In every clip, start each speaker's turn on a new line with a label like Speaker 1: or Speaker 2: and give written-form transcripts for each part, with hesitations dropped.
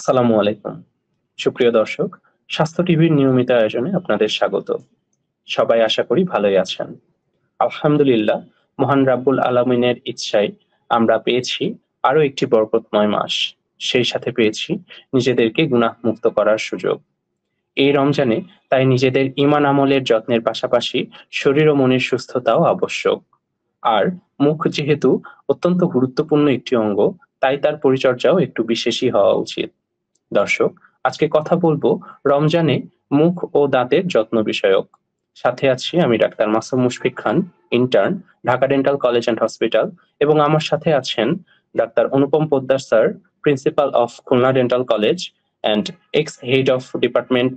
Speaker 1: আসসালামু আলাইকুম। সুপ্রিয় দর্শক, স্বাস্থ্য টিভির নিয়মিত আয়োজনে আপনাদের স্বাগত। সবাই আশা করি ভালোই আছেন। আলহামদুলিল্লাহ, মহান রাব্বুল আলামিনের ইচ্ছায় আমরা পেয়েছি আরো একটি বরকতময় মাস। সেই সাথে পেয়েছি নিজেদেরকে গুনাহ মুক্ত করার সুযোগ। এই রমজানে তাই নিজেদের ঈমান আমলের যত্নের পাশাপাশি শরীর ও মনের সুস্থতাও আবশ্যক। আর মুখ যেহেতু অত্যন্ত গুরুত্বপূর্ণ একটি অঙ্গ, তাই তার পরিচর্যাও একটু বিশেষই হওয়া উচিত। দর্শক, আজকে কথা বলবো রমজানে মুখ ও দাঁতের যত্ন বিষয়ক। সাথে আছি আমি doctor Masum Mushfiq Khan, intern, Dhaka dental college and hospital, এবং আমার সাথে আছেন doctor Anupam Poddar sir, principal of Khulna dental college and ex head of department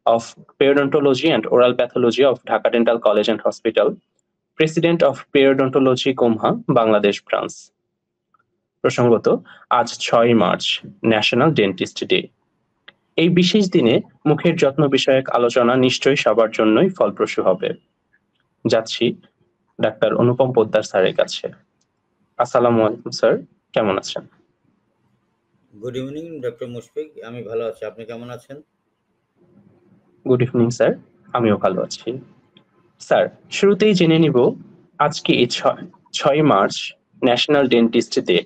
Speaker 1: of periodontology and oral pathology of Dhaka dental college and hospital, president of periodontology কোমহা, বাংলাদেশ ব্রাঞ্চ। প্রসঙ্গত, আজ ৬ই March, national dentist day. এই বিশেষ দিনে মুখের যত্ন বিষয়ক আলোচনা নিশ্চয়ই সবার জন্যই ফলপ্রসূ হবে। যাচ্ছি ডাক্তার অনুপম পোদ্দার স্যারের কাছে। আসসালামু আলাইকুম স্যার, কেমন আছেন?
Speaker 2: গুড ইভিনিং ডক্টর মুশফিক, আমি ভালো আছি। আপনি কেমন আছেন?
Speaker 1: গুড ইভিনিং স্যার, আমিও ভালো আছি। স্যার, শুরুতেই জেনে নিব আজকে এই ৬ই মার্চ, ন্যাশনাল ডেন্টিস্ট ডে।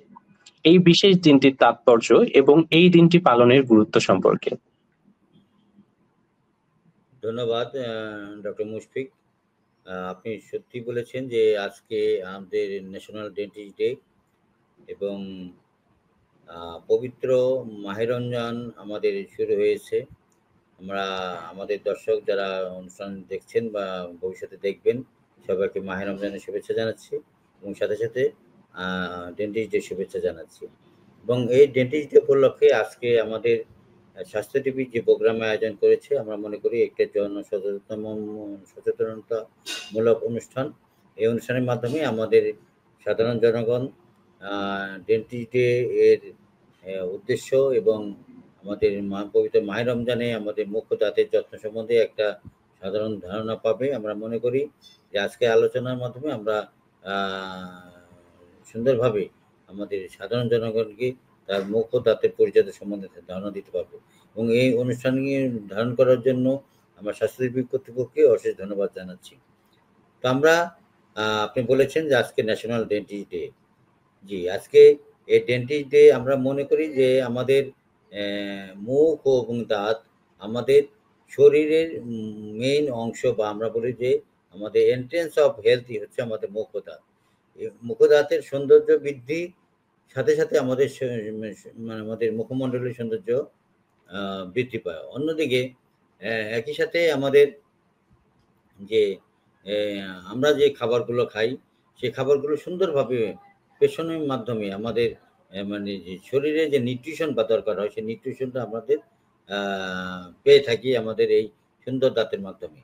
Speaker 1: এই বিশেষ দিনটির তাৎপর্য এবং এই দিনটি পালনের গুরুত্ব সম্পর্কে।
Speaker 2: ধন্যবাদ ডক্টর মুশফিক। আপনি সত্যি বলেছেন যে আজকে আমাদের ন্যাশনাল ডেন্টিস্ট ডে এবং পবিত্র মাহে রমজান আমাদের শুরু হয়েছে। আমাদের দর্শক যারা অনুষ্ঠান দেখছেন বা ভবিষ্যতে দেখবেন, সবাইকে মাহে রমজানের শুভেচ্ছা জানাচ্ছি এবং সাথে সাথে ডেন্টিস্ট ডে শুভেচ্ছা জানাচ্ছি। এবং এই ডেন্টিস্ট ডে উপলক্ষে আজকে আমাদের স্বাস্থ্য টিভি যে প্রোগ্রামে আয়োজন করেছে, আমরা মনে করি একটা সচেতনতামূলক অনুষ্ঠান। এই অনুষ্ঠানের মাধ্যমে আমাদের সাধারণ জনগণ ডেন্টিস্ট ডে এর উদ্দেশ্য এবং আমাদের পবিত্র মাহে রমজানে আমাদের মুখ ও দাঁতের যত্ন সম্বন্ধে একটা সাধারণ ধারণা পাবে। আমরা মনে করি যে আজকে আলোচনার মাধ্যমে আমরা সুন্দরভাবে আমাদের সাধারণ জনগণকে তার মুখ ও দাঁতের পরিচর্যা সম্বন্ধে ধারণা দিতে পারবো। এবং এই অনুষ্ঠানকে ধারণ করার জন্য আমরা স্বাস্থ্যসেবী কর্তৃপক্ষকে অশেষ ধন্যবাদ জানাচ্ছি। তো আমরা আপনি বলেছেন যে আজকে ন্যাশনাল ডেন্টিস্ট ডে। জি, আজকে এই ডেন্টিস্ট ডে আমরা মনে করি যে আমাদের মুখ এবং দাঁত আমাদের শরীরের মেইন অংশ, বা আমরা বলি যে আমাদের এন্ট্রেন্স অফ হেলথই হচ্ছে আমাদের মুখ ও দাঁত। মুখ ও দাঁতের সৌন্দর্য বৃদ্ধি সাথে সাথে আমাদের মানে আমাদের মুখমণ্ডলের সৌন্দর্য বৃদ্ধি পায়। অন্যদিকে একই সাথে আমাদের যে আমরা যে খাবারগুলো খাই, সেই খাবারগুলো সুন্দরভাবে পেষণের মাধ্যমে আমাদের মানে যে শরীরে যে নিউট্রিশন বা দরকার হয়, সেই নিউট্রিশনটা আমাদের পেয়ে থাকি আমাদের এই সুন্দর দাঁতের মাধ্যমে।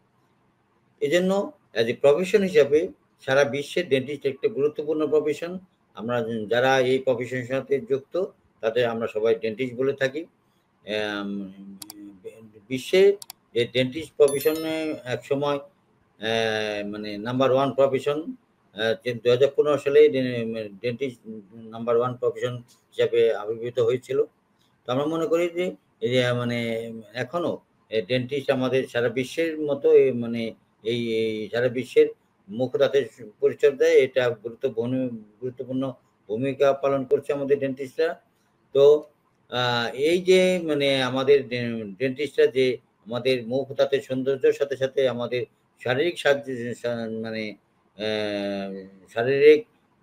Speaker 2: এজন্য অ্যাজ এ প্রফেশন হিসাবে সারা বিশ্বে ডেন্টিস্ট একটা গুরুত্বপূর্ণ প্রফেশন। আমরা যারা এই প্রফেশনের সাথে যুক্ত, তাদের আমরা সবাই ডেন্টিস্ট বলে থাকি। বিশ্বে যে ডেন্টিস্ট প্রফেশনে একসময় মানে নাম্বার 1 প্রফেশন, 2015 সালে ডেন্টিস্ট নাম্বার 1 প্রফেশন হিসাবে আবির্ভূত হয়েছিল। তো আমরা মনে করি যে এই যে মানে এখনো ডেন্টিস্ট আমাদের সারা বিশ্বের মতো মানে এই সারা বিশ্বের মুখ দাঁতের পরিচর্যায় এটা গুরুত্বপূর্ণ ভূমিকা পালন করছে আমাদের ডেন্টিস্টরা। তো এই যে মানে আমাদের ডেন্টিস্টরা যে আমাদের মুখ দাঁতের সৌন্দর্যের সাথে সাথে আমাদের শারীরিক মানে শারীরিক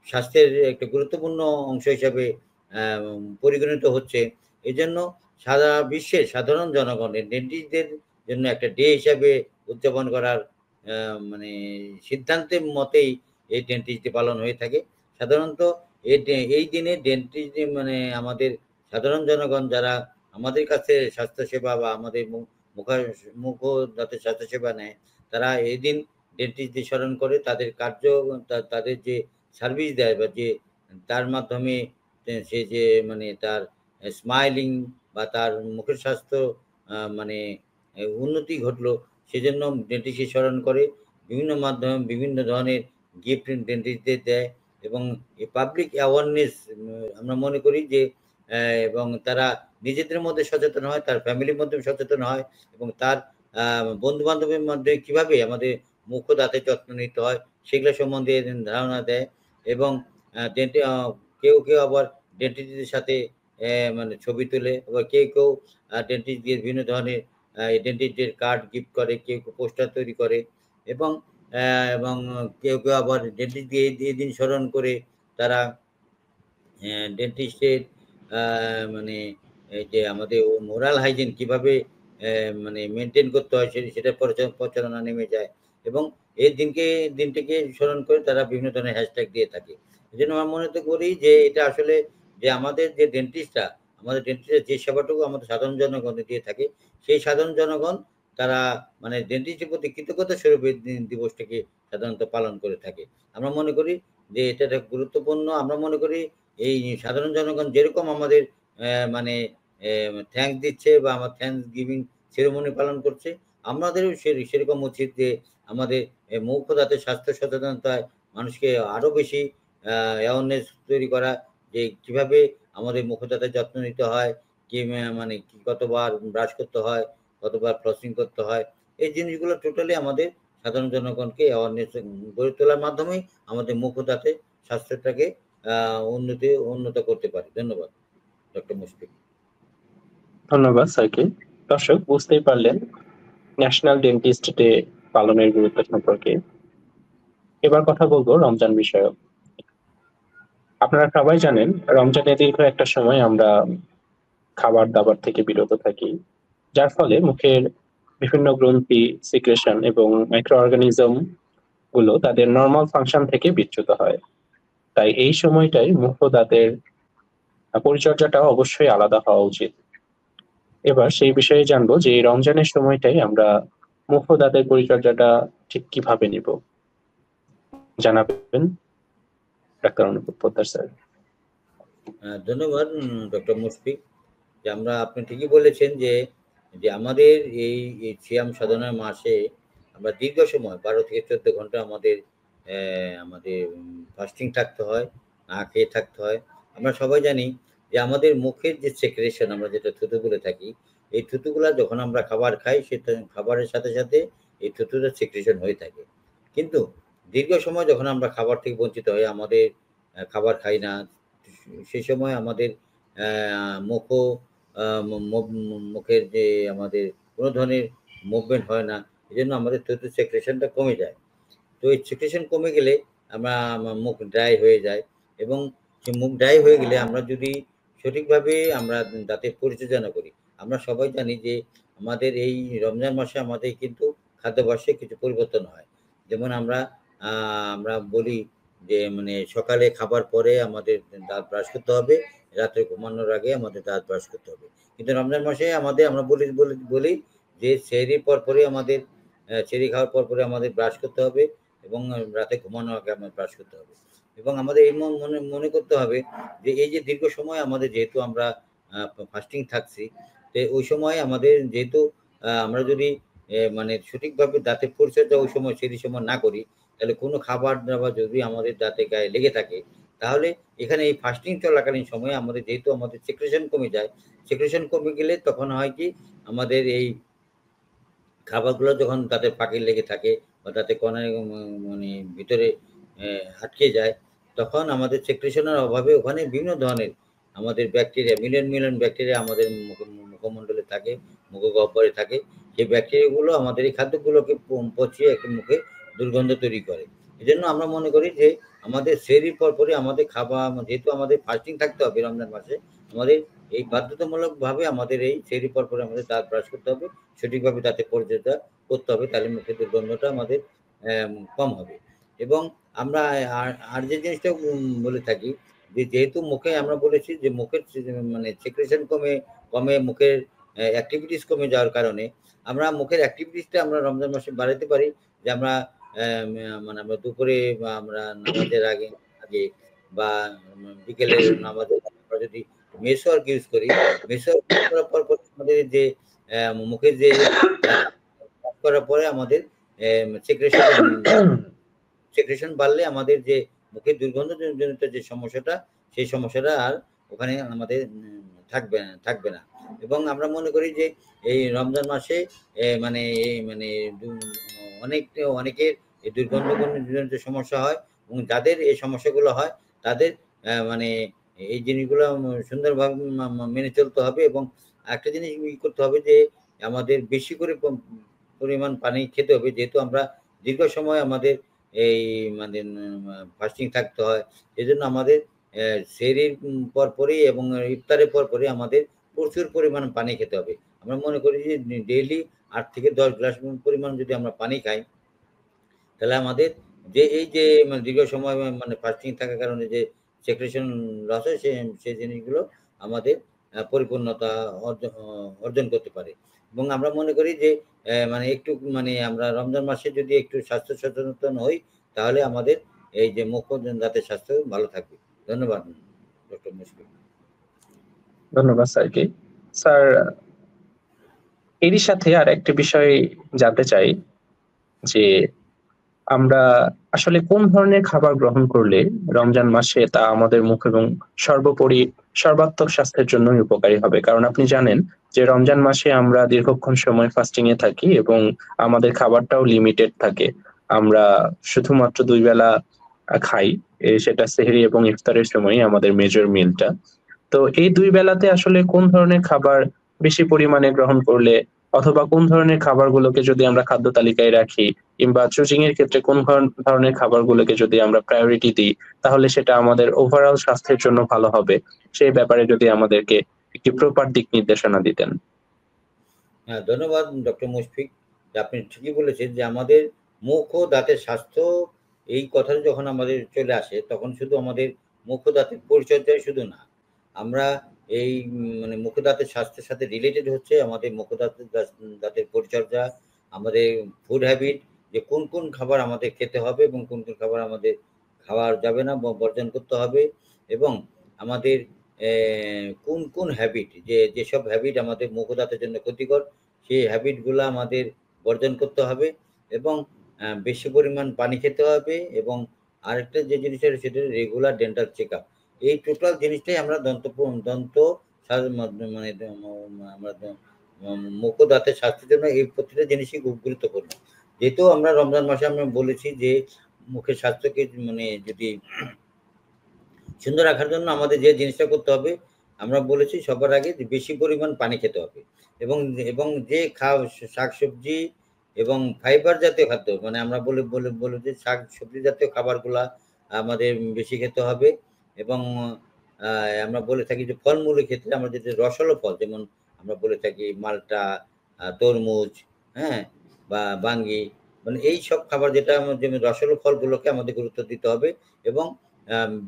Speaker 2: স্বাস্থ্যের একটা গুরুত্বপূর্ণ অংশ হিসাবে পরিগণিত হচ্ছে। এজন্য সারা বিশ্বের সাধারণ জনগণের ডেন্টিস্টদের জন্য একটা ডে হিসাবে উদযাপন করার মানে সিদ্ধান্তের মতেই এই ডেন্টিস্ট ডে পালন হয়ে থাকে। সাধারণত এই দিনে ডেন্টিস্ট মানে আমাদের সাধারণ জনগণ যারা আমাদের কাছে স্বাস্থ্যসেবা বা আমাদের মুখ ও দাঁতের স্বাস্থ্যসেবা নেয়, তারা এই দিন ডেন্টিস্ট ডে স্মরণ করে তাদের তাদের যে সার্ভিস দেয় বা যে তার মাধ্যমে সে যে মানে তার স্মাইলিং বা তার মুখের স্বাস্থ্য মানে উন্নতি ঘটলো, সেজন্য ডেন্টিস্টকে স্মরণ করে। বিভিন্ন মাধ্যমে বিভিন্ন ধরনের গিফট ডেন্টিস্টদের দেয় এবং এই পাবলিক অ্যাওয়ারনেস আমরা মনে করি যে এবং তারা নিজেদের মধ্যে সচেতন হয়, তার ফ্যামিলির মধ্যে সচেতন হয় এবং তার বন্ধু বান্ধবের মধ্যে কিভাবে আমাদের মুখ ও দাঁতের যত্ন নিতে হয় সেগুলো সম্বন্ধে ধারণা দেয়। এবং কেউ কেউ আবার ডেন্টিস্টের সাথে মানে ছবি তোলে, আবার কেউ কেউ ডেন্টিস্ট দিয়ে বিভিন্ন ধরনের ডেন্টিস্টের কার্ড গিফট করে, কেউ কেউ পোস্টার তৈরি করে এবং এবং কেউ কেউ আবার ডেন্টিস্ট দিয়ে এই দিন স্মরণ করে তারা ডেন্টিস্টের মানে এই যে আমাদের মোরাল হাইজিন কিভাবে মানে মেনটেন করতে হয় সেটা প্রচারণা নেমে যায় এবং এই দিনটিকে স্মরণ করে তারা বিভিন্ন ধরনের হ্যাশট্যাগ দিয়ে থাকে। এই জন্য আমার মনে তো করি যে এটা আসলে যে আমাদের যে আমাদের ডেন্টিস্টের যে সেবাটুকু আমাদের সাধারণ জনগণ দিয়ে থাকে, সেই সাধারণ জনগণ তারা মানে ডেন্টিস্টের প্রতি কৃতজ্ঞতা স্বরূপ এই দিবসটিকে সাধারণত পালন করে থাকে। আমরা মনে করি যে এটা একটা গুরুত্বপূর্ণ। আমরা মনে করি এই সাধারণ জনগণ যেরকম আমাদের মানে থ্যাংকস দিচ্ছে বা আমার থ্যাংকস গিভিং সেরেমনি পালন করছে, আমাদেরও সেরকম উচিত যে আমাদের মুখ ও দাঁতের স্বাস্থ্য সচেতনতায় মানুষকে আরো বেশি অ্যাওয়ারনেস তৈরি করা, যে কিভাবে আমাদের মুখ ও দাঁতের যত্ন নিতে হয়, মানে কি কতবার ব্রাশ করতে হয়, কতবার ফ্লসিং করতে হয়। এই জিনিসগুলো টোটালি আমাদের সাধারণ জনগণকে অ্যাওয়ারনেস গড়ে তোলার মাধ্যমেই আমাদের মুখ ও দাঁতের স্বাস্থ্যটাকে উন্নত করতে পারি। ধন্যবাদ ডক্টর মুশফিক।
Speaker 1: ধন্যবাদ স্যারকে। দর্শক বুঝতেই পারলেন ন্যাশনাল ডেন্টিস্ট ডে পালনের গুরুত্ব সম্পর্কে। এবার কথা বলবো রমজান বিষয়ক। আপনারা সবাই জানেন রমজানে দীর্ঘ একটা সময় আমরা খাবার দাবার থেকে বিরত থাকি, যার ফলে মুখের বিভিন্ন গ্রন্থি, সিক্রেশন এবং মাইক্রো অর্গানিজম গুলো তাদের নর্মাল ফাংশন থেকে বিচ্যুত হয়। তাই এই সময়টাই মুখ ও দাঁতের পরিচর্যাটা অবশ্যই আলাদা হওয়া উচিত। এবার সেই বিষয়ে জানবো যে এই রমজানের সময়টাই আমরা মুখ ও দাঁতের পরিচর্যাটা ঠিক কিভাবে নিব, জানাবেন ডাক্তার অনুপম পোদ্দার স্যার।
Speaker 2: ধন্যবাদ ডক্টর মুশফিক। যে আপনি ঠিকই বলেছেন যে যে আমাদের এই সিয়াম সাধনার মাসে আমরা দীর্ঘ সময় 12 থেকে 14 ঘন্টা আমাদের ফাস্টিং থাকতে হয়, না খেয়ে থাকতে হয়। আমরা সবাই জানি যে আমাদের মুখের যে সেক্রেশন, আমরা যেটা থুতু বলে থাকি, এই থুতুগুলা যখন আমরা খাবার খাই সেটা খাবারের সাথে সাথে এই থুতুটা সেক্রেশন হয়ে থাকে। কিন্তু দীর্ঘ সময় যখন আমরা খাবার থেকে বঞ্চিত হই, আমাদের খাবার খাই না, সেই সময় আমাদের মুখও মুখের যে আমাদের কোনো ধরনের মুভমেন্ট হয় না। এজন্য আমাদের থুতু সেক্রেশনটা কমে যায়। তো এই সেক্রেশন কমে গেলে আমার মুখ ড্রাই হয়ে যায় এবং সেই মুখ ড্রাই হয়ে গেলে আমরা যদি সঠিকভাবে আমরা দাঁতের পরিচর্যা না করি, আমরা সবাই জানি যে আমাদের এই রমজান মাসে আমাদের কিন্তু খাদ্যাভ্যাসে কিছু পরিবর্তন হয়। যেমন আমরা বলি যে মানে সকালে খাবার পরে আমাদের দাঁত ব্রাশ করতে হবে, রাত্রে ঘুমানোর আগে আমাদের দাঁত ব্রাশ করতে হবে। কিন্তু রমজান মাসে আমরা বলি যে সেহরির পরপরই আমাদের সেহরি খাওয়ার পরপরই আমাদের ব্রাশ করতে হবে এবং রাতে ঘুমানোর আগে আমাদের ব্রাশ করতে হবে। এবং আমাদের এই মনে করতে হবে যে এই যে দীর্ঘ সময় আমাদের যেহেতু আমরা ফাস্টিং থাকছি, তো ওই সময় আমাদের যেহেতু আমরা যদি মানে সঠিকভাবে দাঁতের পরিচর্যা ওই সময় সেই সময় না করি, তাহলে কোনো খাবার-দাবার যদি আমাদের দাঁতে গায়ে লেগে থাকে, তাহলে এখানে এই ফাস্টিং চলাকালীন সময়ে যেহেতু আমাদের সেক্রেশন কমে যায়, সেক্রেশন কমে গেলে তখন হয় কি আমাদের এই খাবারগুলো যখন দাঁতের ফাঁকে লেগে থাকে বা দাঁতের কোণায় মানে ভিতরে আটকে যায়, তখন আমাদের সেক্রেশনের অভাবে ওখানে বিভিন্ন ধরনের আমাদের ব্যাকটেরিয়া মিলিয়ন ব্যাকটেরিয়া আমাদের মুখমণ্ডলে থাকে, মুখগহ্বরে থাকে। সেই ব্যাকটেরিয়াগুলো আমাদের এই খাদ্যগুলোকে পচিয়ে একটা মুখে দুর্গন্ধ তৈরি করে। এজন্য আমরা মনে করি যে আমাদের সেহরির পরপরই আমাদের যেহেতু আমাদের ফাস্টিং থাকতে হবে রমজান মাসে, আমাদের এই বাধ্যতামূলকভাবে আমাদের এই সেহরির পরপরই আমাদের দাঁত ব্রাশ করতে হবে। সঠিকভাবে দাঁতের পরিচর্যা করতে হবে, তাহলে মুখের দুর্গন্ধটা আমাদের কম হবে। এবং আমরা আর যে জিনিসটা বলে থাকি যে যেহেতু মুখে আমরা বলেছি যে মুখের মানে সেক্রেশন কমে মুখের অ্যাক্টিভিটিস কমে যাওয়ার কারণে আমরা মুখের অ্যাক্টিভিটিসটা আমরা রমজান মাসে বাড়াতে পারি। যে আমরা মানে আমরা দুপুরে বা আমরা নামাজের আগে আগে বা বিকেলের নামাজের আমরা যদি মেসওয়ার্ক ইউজ করি, মেসওয়ার্ক করার পর আমাদের যে মুখের যে করার পরে আমাদের সেক্রেশন বাড়লে আমাদের যে মুখের দুর্গন্ধজনিত যে সমস্যাটা, সেই সমস্যাটা আর ওখানে আমাদের থাকবে না। এবং আমরা মনে করি যে এই রমজান মাসে মানে অনেকের এই দুর্গন্ধজনিত সমস্যা হয়, এবং যাদের এই সমস্যাগুলো হয় তাদের মানে এই জিনিসগুলো সুন্দরভাবে মেনে চলতে হবে। এবং একটা জিনিস করতে হবে যে আমাদের বেশি করে পরিমাণ পানি খেতে হবে, যেহেতু আমরা দীর্ঘ সময় আমাদের এই মানে ফাস্টিং থাকতে হয়। এজন্য আমাদের সেহরির পরপরই এবং ইফতারের পরপরই আমাদের প্রচুর পরিমাণ পানি খেতে হবে। আমরা মনে করি যে ডেইলি 8 থেকে 10 গ্লাস পরিমাণ যদি আমরা পানি খাই, তাহলে আমাদের যে এই যে দীর্ঘ সময় মানে ফাস্টিং থাকার কারণে যে সেক্রেশন লস হয় সেই জিনিসগুলো আমাদের পরিপূর্ণতা অর্জন করতে পারে। এবং আমরা মনে করি যে মানে একটু মানে আমরা রমজান মাসে যদি একটু স্বাস্থ্য সচেতন হই, তাহলে আমাদের এই যে মুখ দাঁতের স্বাস্থ্য ভালো থাকবে। ধন্যবাদ ডক্টর মুশফিক।
Speaker 1: ধন্যবাদ স্যারকে। স্যার, এরই সাথে আর একটা বিষয় জানতে চাই যে আমরা আসলে কোন ধরনের খাবার গ্রহণ করলে রমজান মাসে তা আমাদের মুখ এবং সর্বোপরি সর্বাত্মক স্বাস্থ্যের জন্যই উপকারী হবে? কারণ আপনি জানেন যে রমজান মাসে আমরা দীর্ঘক্ষণ সময় ফাস্টিং এ থাকি এবং আমাদের খাবারটাও লিমিটেড থাকে। আমরা শুধুমাত্র ২ বেলা খাই। সেটা সেহরি এবং ইফতারের সময়ই আমাদের মেজর মিলটা। তো এই ২ বেলাতে আসলে কোন ধরনের খাবার বেশি পরিমাণে গ্রহণ করলে, অথবা কোন ধরনের খাবারগুলোকে যদি আমরা খাদ্য তালিকায় রাখি, কিংবা চুজিং এর ক্ষেত্রে কোন ধরনের খাবারগুলোকে যদি আমরা প্রায়োরিটি দিই, তাহলে সেটা আমাদের ওভারঅল স্বাস্থ্যের জন্য ভালো হবে। সেই ব্যাপারে যদি আমাদেরকে একটি প্রপার দিক নির্দেশনা দিতেন।
Speaker 2: হ্যাঁ, ধন্যবাদ ডক্টর মুশফিক। আপনি ঠিকই বলেছেন যে আমাদের মুখ ও দাঁতের স্বাস্থ্য, এই কথাটা যখন আমাদের চলে আসে, তখন শুধু আমাদের মুখ ও দাঁতের পরিচর্যাই শুধু না। আমরা এই মানে মুখ ও দাঁতের স্বাস্থ্যের সাথে রিলেটেড হচ্ছে আমাদের মুখ ও দাঁতের পরিচর্যা, আমাদের ফুড হ্যাবিট, যে কোন খাবার আমাদের খেতে হবে এবং কোন খাবার আমাদের খাওয়া যাবে না, বর্জন করতে হবে। এবং আমাদের কোন হ্যাবিট, যেসব হ্যাবিট আমাদের মুখ ও দাঁতের জন্য ক্ষতিকর, সেই হ্যাবিটগুলা আমাদের বর্জন করতে হবে। এবং বেশি পরিমাণ পানি খেতে হবে। এবং আরেকটা যে জিনিসটা সেটা রেগুলার ডেন্টাল চেকআপ। এই টোটাল জিনিসটাই আমরা দন্ত মানে আমরা মুখ ও দাঁতের স্বাস্থ্যের জন্য এই প্রতিটা জিনিসই খুব গুরুত্বপূর্ণ। যেহেতু আমরা রমজান মাসে আমরা বলেছি যে মুখের স্বাস্থ্যকে মানে যদি সুন্দর রাখার জন্য আমাদের যে জিনিসটা করতে হবে, আমরা বলেছি সবার আগে যে বেশি পরিমাণ পানি খেতে হবে। এবং যে শাকসবজি এবং ফাইবার জাতীয় খাদ্য, মানে আমরা বলে যে শাকসবজি জাতীয় খাবারগুলা আমাদের বেশি খেতে হবে। এবং আমরা বলে থাকি যে ফলমূলের ক্ষেত্রে আমরা যদি রসালো ফল, যেমন আমরা বলে থাকি মাল্টা, তরমুজ, হ্যাঁ? বা বাঙ্গি, মানে এইসব খাবার যেটা যেমন রসালো ফলগুলোকে আমাদের গুরুত্ব দিতে হবে। এবং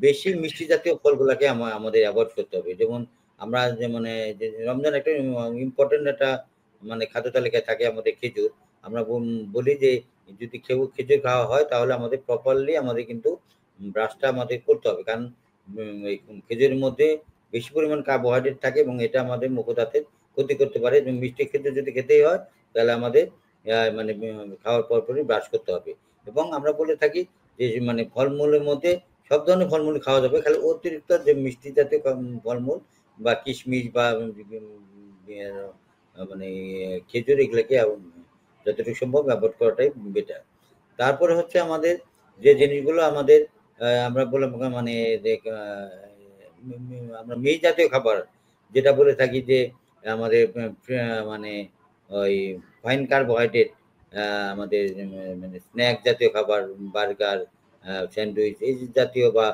Speaker 2: বেশি মিষ্টি জাতীয় ফলগুলাকে আমাদের এভয়েড করতে হবে। যেমন আমরা যে মানে যে রমজান একটা ইম্পোর্টেন্ট একটা মানে খাদ্য তালিকায় থাকে আমাদের খেজুর। আমরা বলি যে যদি খেজুর খাওয়া হয়, তাহলে আমাদের প্রপারলি আমাদের কিন্তু ব্রাশটা আমাদের করতে হবে। কারণ এই খেজুরের মধ্যে বেশি পরিমাণ কার্বোহাইড্রেট থাকে এবং এটা আমাদের মুখ ও দাঁতের ক্ষতি করতে পারে। এবং মিষ্টি খেজুর যদি খেতেই হয়, তাহলে আমাদের মানে খাওয়ার পরপরই ব্রাশ করতে হবে। এবং আমরা বলে থাকি যে মানে ফলমূলের মধ্যে সব ধরনের ফলমূল খাওয়া যাবে, খালি অতিরিক্ত যে মিষ্টি জাতীয় ফলমূল বা কিশমিশ বা মানে খেজুর, এগুলোকে যতটুকু সম্ভব অ্যাভয়েড করাটাই বেটার। তারপরে হচ্ছে আমাদের যে জিনিসগুলো আমাদের আমরা বলে মানে আমরা মিষ্টি জাতীয় খাবার যেটা বলে থাকি যে আমাদের মানে ওই ফাইন কার্বোহাইড্রেট, আমাদের মানে স্ন্যাক জাতীয় খাবার, বার্গার, স্যান্ডউইচ এই জাতীয় বা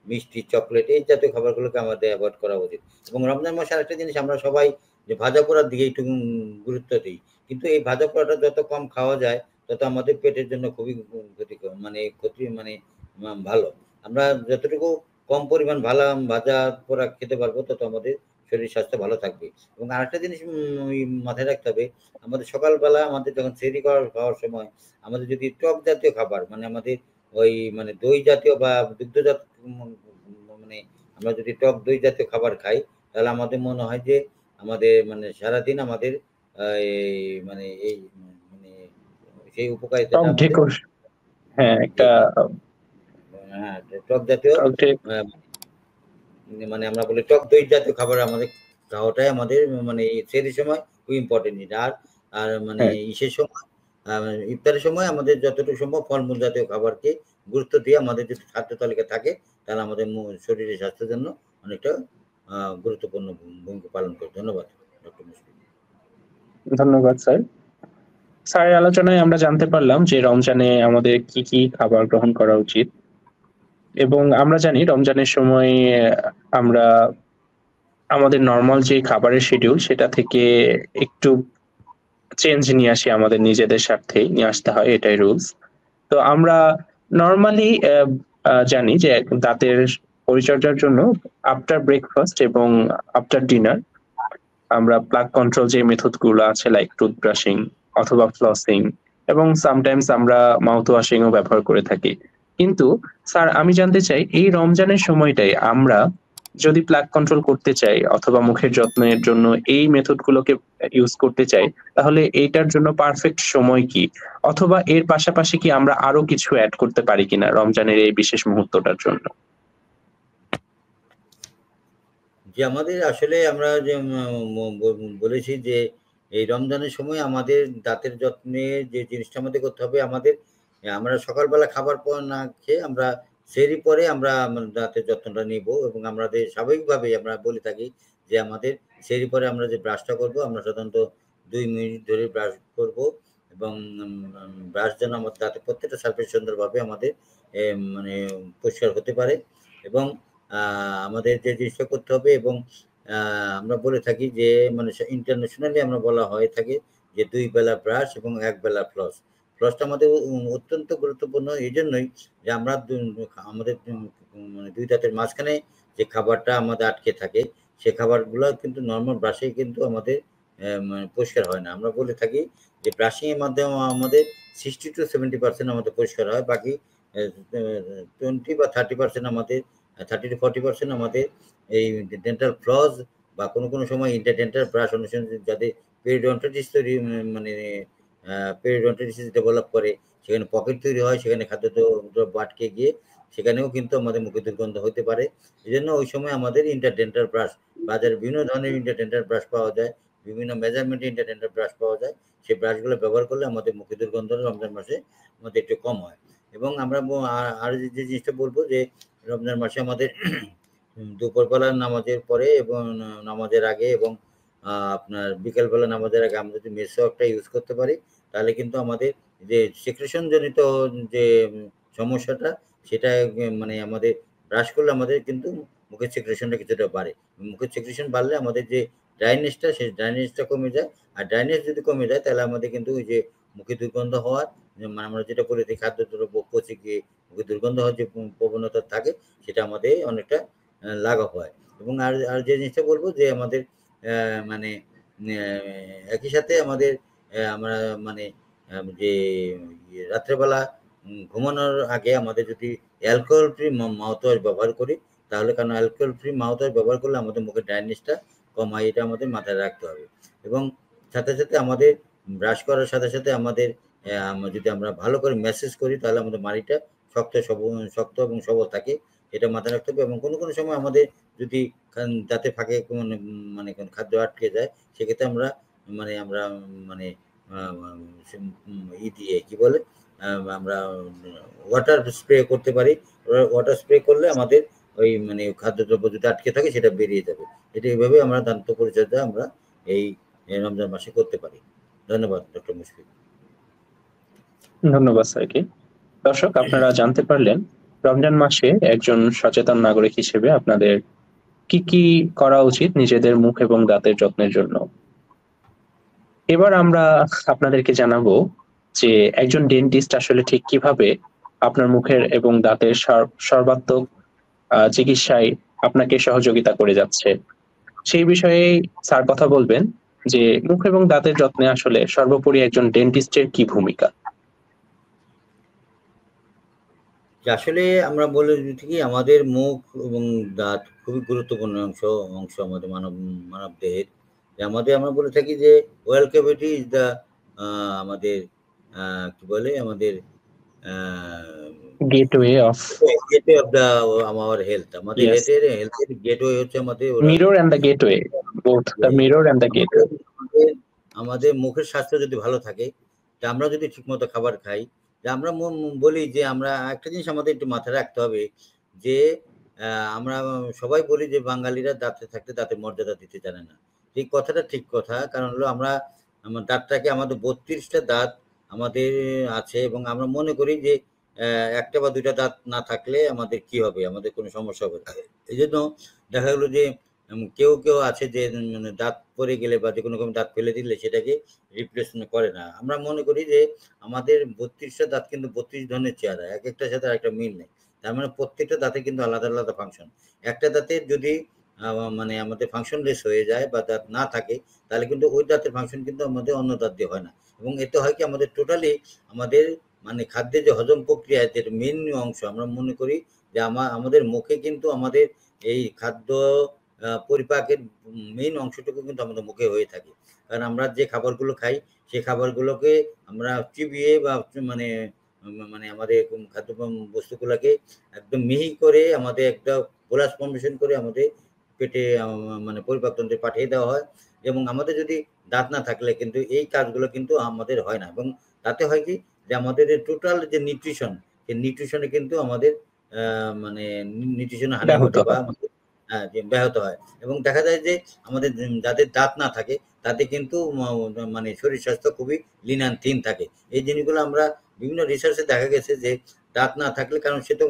Speaker 2: মিষ্টি, চকলেট এই জাতীয় খাবারগুলোকে আমাদের অ্যাভয়েড করা উচিত। এবং রমজান মাসে আরেকটা জিনিস আমরা সবাই যে ভাজা পোড়ার দিকে একটু গুরুত্ব দিই। কিন্তু এই ভাজা পোড়াটা যত কম খাওয়া যায়, তত আমাদের পেটের জন্য খুবই ক্ষতিকর, মানে ভালো। আমরা যতটুকু কম পরিমাণ ভাজা পোড়া খেতে পারবো, তত আমাদের শরীর স্বাস্থ্য ভালো থাকবে। এবং আরেকটা জিনিস মাথায় রাখতে হবে, আমাদের সকালবেলা আমাদের যখন সেহরি খাওয়ার সময় আমাদের যদি টক জাতীয় খাবার, মানে আমাদের ওই মানে দই জাতীয় বা দুগ্ধজাত মানে আমরা যদি টক দই জাতীয় খাবার খাই, তাহলে আমাদের মনে হয় যে আমাদের মানে সারাদিন আমাদের এই মানে সেই উপকারিতাটা
Speaker 1: টক
Speaker 2: আমাদের
Speaker 1: ঢেকুর, হ্যাঁ, একটা
Speaker 2: হ্যাঁ, টক জাতীয়
Speaker 1: টক ঢেক
Speaker 2: মানে আমরা বলি টক দই জাতীয় খাবার আমাদের খাওয়াটাই আমাদের মানে সেহরির সময় খুব ইম্পর্টেন্ট জিনিস। আর মানে
Speaker 1: হ্যাঁ,
Speaker 2: ইসের সময় ইফতারের সময় আমাদের যতটুকু সম্ভব ফলমূল জাতীয় খাবারকে গুরুত্ব দিয়ে আমাদের যদি খাদ্য তালিকা থাকে, তাহলে আমাদের শরীরের স্বাস্থ্যের জন্য অনেকটা গুরুত্বপূর্ণ ভূমিকা পালন করে। ধন্যবাদ ডক্টর মুশফিক।
Speaker 1: ধন্যবাদ স্যার। স্যারের আলোচনায় আমরা জানতে পারলাম যে রমজানে আমাদের কি কি খাবার গ্রহণ করা উচিত, এবং আমরা জানি রমজানের সময় আমরা আমাদের নরমাল যে খাবারের শিডিউল সেটা থেকে একটু চেঞ্জ নিয়ে আসি, আমাদের নিজেদের স্বার্থেই নিয়ে আসতে হয়, এটাই রুলস। তো আমরা নরমালি জানি যে দাঁতের পরিচর্যার জন্য আফটার ব্রেকফাস্ট এবং আফটার ডিনার আমরা প্লাক কন্ট্রোল যে মেথড গুলো আছে, লাইক টুথব্রাশিং অথবা ফ্লসিং, এবং সামটাইমস আমরা মাউথ ওয়াশিং ও ব্যবহার করে থাকি। কিন্তু স্যার, আমি জানতে চাই এই রমজানের সময়টাই আমরা যদি প্লাক কন্ট্রোল করতে চাই অথবা মুখের যত্নের জন্য এই মেথড গুলোকে ইউজ করতে চাই, তাহলে এইটার জন্য পারফেক্ট সময় কি, অথবা এর পাশাপাশি কি আমরা আরো কিছু অ্যাড করতে পারি কিনা রমজানের এই বিশেষ মুহূর্তটার জন্য?
Speaker 2: যে আমাদের আসলে আমরা যে বলেছি যে এই রমজানের সময় আমাদের দাঁতের যত্নে যে জিনিসটা আমাদের করতে হবে, আমরা সকালবেলা খাবার পর না খেয়ে আমরা সেহরির পরে আমরা দাঁতের যত্নটা নিব, এবং আমাদের স্বাভাবিকভাবেই আমরা বলে থাকি যে আমাদের সেহরির পরে আমরা যে ব্রাশটা করব, আমরা সাধারণত 2 মিনিট ধরে ব্রাশ করব, এবং ব্রাশ যেন আমাদের দাঁতের প্রত্যেকটা সারফেস সুন্দরভাবে আমাদের মানে পরিষ্কার হতে পারে। এবং আমাদের যে জিনিসটা করতে হবে, এবং আমরা বলে থাকি যে মানে ইন্টারন্যাশনালি আমরা বলা হয়ে থাকে যে 2 বেলা ব্রাশ এবং 1 বেলা ফ্লস। ফ্লসটা আমাদের অত্যন্ত গুরুত্বপূর্ণ এই জন্যই যে আমরা আমাদের মানে 2 দাঁতের মাঝখানে যে খাবারটা আমাদের আটকে থাকে, সে খাবারগুলো কিন্তু নরমাল ব্রাশেই কিন্তু আমাদের মানে পরিষ্কার হয় না। আমরা বলে থাকি যে ব্রাশিং এর মাধ্যমে আমাদের 60 to 70% আমাদের পরিষ্কার হয়। বাকি 20 বা 30% আমাদের 30 to 40% আমাদের এই ডেন্টাল ফ্লস বা কোনো সময় ইন্টারডেন্টাল ব্রাশ অনুসরণ যাদের পেরিওডন্টাইটিস তৈরি মানে পেরিওডন্টাইটিস ডেভেলপ করে, সেখানে পকেট তৈরি হয়, সেখানে খাদ্যদ্রব্য আটকে গিয়ে সেখানেও কিন্তু আমাদের মুখে দুর্গন্ধ হতে পারে। এজন্য ওই সময় আমাদের ইন্টারডেন্টাল ব্রাশ, বাজারে বিভিন্ন ধরনের ইন্টারডেন্টাল ব্রাশ পাওয়া যায়, বিভিন্ন মেজারমেন্টের ইন্টারডেন্টাল ব্রাশ পাওয়া যায়। সেই ব্রাশগুলো ব্যবহার করলে আমাদের মুখে দুর্গন্ধ রমজান মাসে আমাদের একটু কম হয়। এবং আমরা আর যে জিনিসটা বলবো যে রমজান মাসে আমাদের দুপুরবেলা নামাজের পরে এবং নামাজের আগে এবং আপনার বিকেলবেলা নামাজের আগে আমরা যদি মেসওয়াকটা ইউজ করতে পারি, তাহলে কিন্তু আমাদের যে সেক্রেশন জনিত যে সমস্যাটা, সেটা মানে আমাদের ব্রাশ করলে আমাদের কিন্তু মুখের সেক্রেশনটা কিছুটা বাড়ে। মুখের সেক্রেশন বাড়লে আমাদের যে ড্রাইনেসটা, সেই ড্রাইনেসটা কমে যায়। আর ড্রাইনেস যদি কমে যায়, তাহলে আমাদের কিন্তু ওই যে মুখে দুর্গন্ধ হওয়ার মানে আমরা যেটা বলে থাকি খাদ্যদ্রব্য পচে গিয়ে মুখে দুর্গন্ধ হওয়ার যে প্রবণতা থাকে, সেটা আমাদের অনেকটা লাঘব হয়। এবং আর যে জিনিসটা বলবো যে আমাদের মানে একই সাথে আমাদের আমরা মানে যে রাত্রেবেলা ঘুমানোর আগে আমাদের যদি অ্যালকোহল ফ্রি মাউথওয়াশ ব্যবহার করি, তাহলে কারণ অ্যালকোহল ফ্রি মাউথওয়াশ ব্যবহার করলে আমাদের মুখের ড্রাইনেসটা কম হয়, এটা আমাদের মাথায় রাখতে হবে। এবং সাথে আমাদের ব্রাশ করার সাথে আমাদের যদি আমরা ভালো করে ম্যাসেজ করি, তাহলে আমাদের মাড়িটা শক্ত এবং সবল থাকে, এটা মাথায় রাখতে হবে। এবং কোনো সময় আমাদের যদি দাঁতের ফাঁকে মানে কোনো খাদ্য আটকে যায়, সেক্ষেত্রে আমরা মানে দিয়ে কি বলে আমরা ওয়াটার স্প্রে করতে পারি। ওয়াটার স্প্রে করলে আমাদের ওই মানে খাদ্যদ্রব্য যদি আটকে থাকে, সেটা বেরিয়ে যাবে। এটা এইভাবে আমরা দান্ত পরিচর্যা আমরা এই রমজান মাসে করতে পারি। ধন্যবাদ ডক্টর মুশফিক।
Speaker 1: ধন্যবাদ স্যারকে। দর্শক, আপনারা জানতে পারলেন রমজান মাসে একজন সচেতন নাগরিক হিসেবে আপনাদের কি কি করা উচিত নিজেদের মুখ এবং দাঁতের যত্নের জন্য। এবার আমরা আপনাদেরকে জানাবো যে একজন ডেন্টিস্ট আসলে ঠিক কিভাবে আপনার মুখের এবং দাঁতের সর্বাত্মক চিকিৎসায় আপনাকে সহযোগিতা করে যাচ্ছে। সেই বিষয়ে স্যার কথা বলবেন যে মুখ এবং দাঁতের যত্নে আসলে সর্বোপরি একজন ডেন্টিস্টের কি ভূমিকা।
Speaker 2: আসলে আমরা বলে থাকি আমাদের মুখ এবং দাঁত খুবই গুরুত্বপূর্ণ অংশ আমাদের মানব দেহের। আমরা বলে থাকি যে ওরাল ক্যাভিটি ইজ দ্য আমাদের কি বলে আমাদের
Speaker 1: gateway of
Speaker 2: gateway of the our health. আমাদের হেলথের গেটওয়ে হচ্ছে আমাদের oral
Speaker 1: mirror and the gateway. both the mirror and the gate.
Speaker 2: আমাদের মুখের স্বাস্থ্য যদি ভালো থাকে, তা আমরা যদি ঠিকমতো খাবার খাই, যে আমরা বলি যে আমরা একটা জিনিস আমাদের একটু মাথায় রাখতে হবে যে আমরা সবাই বলি যে বাঙালিরা দাঁতে থাকতে দাঁতের মর্যাদা দিতে জানে না। এই কথাটা ঠিক কথা, কারণ হলো আমরা দাঁতটাকে আমাদের 32টা দাঁত আমাদের আছে এবং আমরা মনে করি যে একটা বা দুইটা দাঁত না থাকলে আমাদের কি হবে, আমাদের কোনো সমস্যা হবে। এই জন্য দেখা গেলো যে কেউ কেউ আছে যে মানে দাঁত পড়ে গেলে বা যে কোনো রকম দাঁত ফেলে দিলে সেটাকে রিপ্লেসমেন্ট করে না। আমরা মনে করি যে আমাদের 32টা দাঁত কিন্তু 32 ধরনের চেহারা, এক একটার সাথে আরেকটা মিল নেই। তার মানে প্রত্যেকটা দাঁতে কিন্তু আলাদা আলাদা ফাংশন। একটা দাঁতের যদি মানে আমাদের ফাংশনলেস হয়ে যায় বা দাঁত না থাকে, তাহলে কিন্তু ওই দাঁতের ফাংশন কিন্তু আমাদের অন্য দাঁত দিয়ে হয় না। এবং এতে হয় কি আমাদের টোটালি আমাদের মানে খাদ্যের যে হজম প্রক্রিয়া এর মেন অংশ আমরা মনে করি যে আমাদের মুখে কিন্তু আমাদের এই খাদ্য পরিপাকের মেইন অংশটুকু কিন্তু আমাদের মুখে হয়ে থাকে। কারণ আমরা যে খাবারগুলো খাই সেই খাবারগুলোকে আমরা চিবিয়ে বা মানে মানে আমাদের খাদ্য বস্তুগুলোকে একদম মিহি করে আমাদের একটা বোলাস ফর্মেশন করে আমাদের পেটে মানে পরিপাকতন্ত্রে পাঠিয়ে দেওয়া হয়। এবং আমাদের যদি দাঁত না থাকলে কিন্তু এই কাজগুলো কিন্তু আমাদের হয় না। এবং তাতে হয় কি যে আমাদের টোটাল যে নিউট্রিশন, সেই নিউট্রিশনে কিন্তু আমাদের মানে নিউট্রিশনে হানি ঘটে বা আমাদের যে ব্যাহত হয়। এবং দেখা যায় যে আমাদের যাদের দাঁত না থাকে তাতে কিন্তু মানে শরীর স্বাস্থ্য খুবই লিন অ্যান্ড থিন থাকে। এই জিনিসগুলো আমরা বিভিন্ন রিসার্চে দেখা গেছে যে দাঁত না থাকলে, কারণ সে তো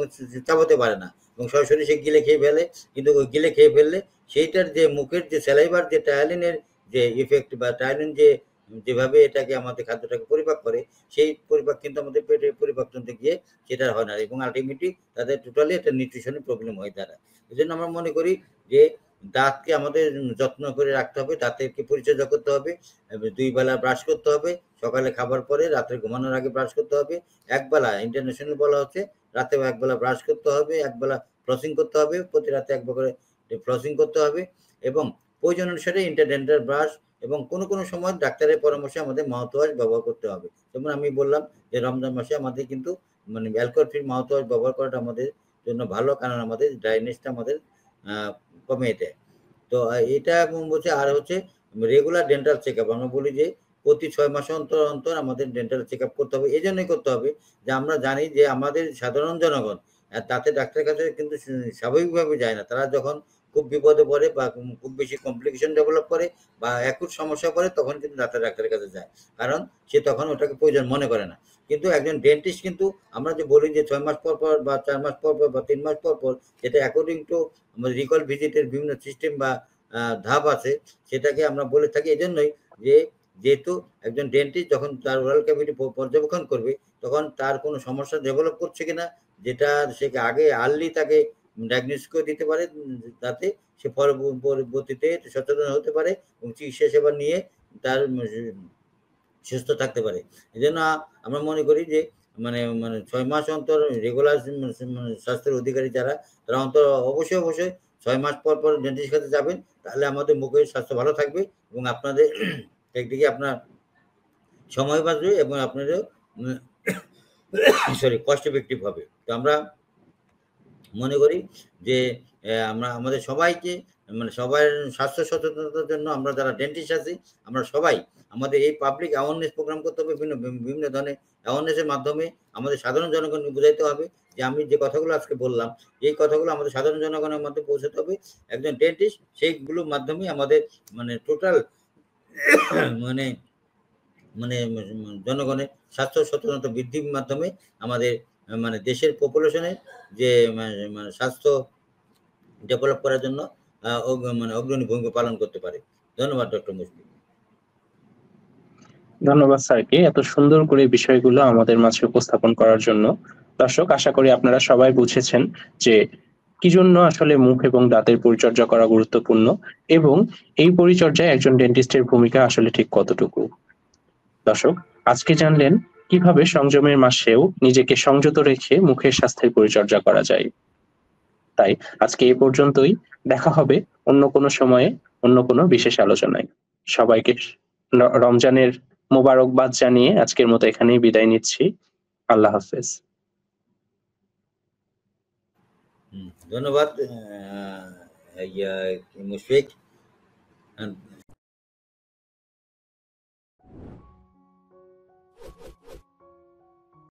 Speaker 2: চাবাতে পারে না এবং সরাসরি সে গিলে খেয়ে ফেলে, কিন্তু ওই গিলে খেয়ে ফেললে সেইটার যে মুখের যে স্যালাইভার যে টায়ালিনের যে ইফেক্ট বা টায়ালিন যে যেভাবে এটাকে আমাদের খাদ্যটাকে পরিপাক করে, সেই পরিপাক কিন্তু আমাদের পেটে পরিপাকতন্ত্রে গিয়ে সেটা হয় না এবং আলটিমেটলি তাদের টোটালি একটা নিউট্রিশনের প্রবলেম হয়ে দাঁড়ায়। এই জন্য আমরা মনে করি যে দাঁতকে আমাদের যত্ন করে রাখতে হবে, দাঁতেরকে পরিচর্যা করতে হবে, 2 বেলা ব্রাশ করতে হবে, সকালে খাবার পরে, রাত্রে ঘুমানোর আগে ব্রাশ করতে হবে। একবেলা ইন্টারন্যাশনাল বলা হচ্ছে রাতেও একবেলা ব্রাশ করতে হবে, একবেলা ফ্লসিং করতে হবে, প্রতি রাতে একবার করে ফ্লসিং করতে হবে এবং প্রয়োজন অনুসারে ইন্টারডেন্টাল ব্রাশ এবং কোনো সময় ডাক্তারের পরামর্শে আমাদের মাউথওয়াশ ব্যবহার করতে হবে। যেমন আমি বললাম যে রমজান মাসে আমাদের কিন্তু মানে অ্যালকোহল ফ্রি মাউথওয়াশ ব্যবহার করাটা আমাদের জন্য ভালো, কারণ আমাদের ড্রাইনেসটা আমাদের কমিয়ে দেয়। তো এটা বলছে। আর হচ্ছে রেগুলার ডেন্টাল চেকআপ। আমরা বলি যে প্রতি 6 মাস অন্তর অন্তর আমাদের ডেন্টাল চেকআপ করতে হবে। এজন্যই করতে হবে যে আমরা জানি যে আমাদের সাধারণ জনগণ দাঁতের ডাক্তারের কাছে কিন্তু স্বাভাবিকভাবে যায় না। তারা যখন খুব বিপদে পড়ে বা খুব বেশি কমপ্লিকেশন ডেভেলপ করে বা অ্যাকুট সমস্যা পড়ে, তখন কিন্তু দাঁতের ডাক্তারের কাছে যায়, কারণ সে তখন ওটাকে প্রয়োজন মনে করে না। কিন্তু একজন ডেন্টিস্ট কিন্তু আমরা যে বলি যে 6 মাস পর পর বা 4 মাস পর পর বা 3 মাস পর পর, যেটা অ্যাকর্ডিং টু আমাদের রিকল ভিজিটের বিভিন্ন সিস্টেম বা ধাপ আছে, সেটাকে আমরা বলে থাকি এজন্যই যে যেহেতু একজন ডেন্টিস্ট যখন তার ওরাল ক্যাভিটি পর্যবেক্ষণ করবে, তখন তার কোনো সমস্যা ডেভেলপ করছে কিনা, যেটা সে আগে আর্লি তাকে ডায়াগনোসিস করে দিতে পারে, যাতে সে পরবর্তীতে সচেতন হতে পারে এবং চিকিৎসা সেবা নিয়ে তার সুস্থ থাকতে পারে। এজন্য আমরা মনে করি যে মানে 6 মাস অন্তর রেগুলার স্বাস্থ্যের অধিকারী যারা, তারা অন্তর অবশ্যই 6 মাস পর পর ডেন্টিস্টের কাছে যাবেন। তাহলে আমাদের মুখের স্বাস্থ্য ভালো থাকবে এবং আপনাদের একদিকে আপনার সময় বাঁচবে এবং আপনারও কস্ট এফেক্টিভ হবে। তো আমরা মনে করি যে আমরা আমাদের সবাইকে মানে সবার স্বাস্থ্য সচেতনতার জন্য আমরা যারা ডেন্টিস্ট আছি, আমরা সবাই আমাদের এই পাবলিক অ্যাওয়ারনেস প্রোগ্রাম করতে হবে। বিভিন্ন ধরনের অ্যাওয়ারনেসের মাধ্যমে আমাদের সাধারণ জনগণকে বুঝাইতে হবে যে আমি যে কথাগুলো আজকে বললাম, এই কথাগুলো আমাদের সাধারণ জনগণের মধ্যে পৌঁছাতে হবে। একজন ডেন্টিস্ট সেইগুলোর মাধ্যমে আমাদের মানে টোটাল মানে মানে জনগণের স্বাস্থ্য সচেতনতা বৃদ্ধির মাধ্যমে আমাদের মানে দেশের পপুলেশনের যে মানে স্বাস্থ্য ডেভেলপ করার জন্য মানে অগ্রণী ভূমিকা পালন করতে পারে। ধন্যবাদ ডক্টর মুশফিক।
Speaker 1: ধন্যবাদ স্যারকে এত সুন্দর করে বিষয়গুলো আমাদের মাঝে উপস্থাপন করার জন্য। দর্শক, আশা করি আপনারা সবাই বুঝেছেন যে কি জন্য আসলে মুখ এবং দাঁতের পরিচর্যা করা গুরুত্বপূর্ণ এবং এই পরিচর্যায় একজন ডেন্টিস্টের ভূমিকা আসলে ঠিক কতটুকু। দর্শক, আজকে জানলেন কিভাবে সংযমের মাসেও নিজেকে সংযত রেখে মুখের স্বাস্থ্যের পরিচর্যা করা যায়। তাই আজকে এই পর্যন্তই। দেখা হবে অন্য কোনো সময়ে অন্য কোনো বিশেষ আলোচনায়। সবাইকে রমজানের মোবারকবাদ জানিয়ে আজকের মতো এখানেই বিদায় নিচ্ছি। আল্লাহ হাফেজ।
Speaker 2: ধন্যবাদ মুশফিক। আহ,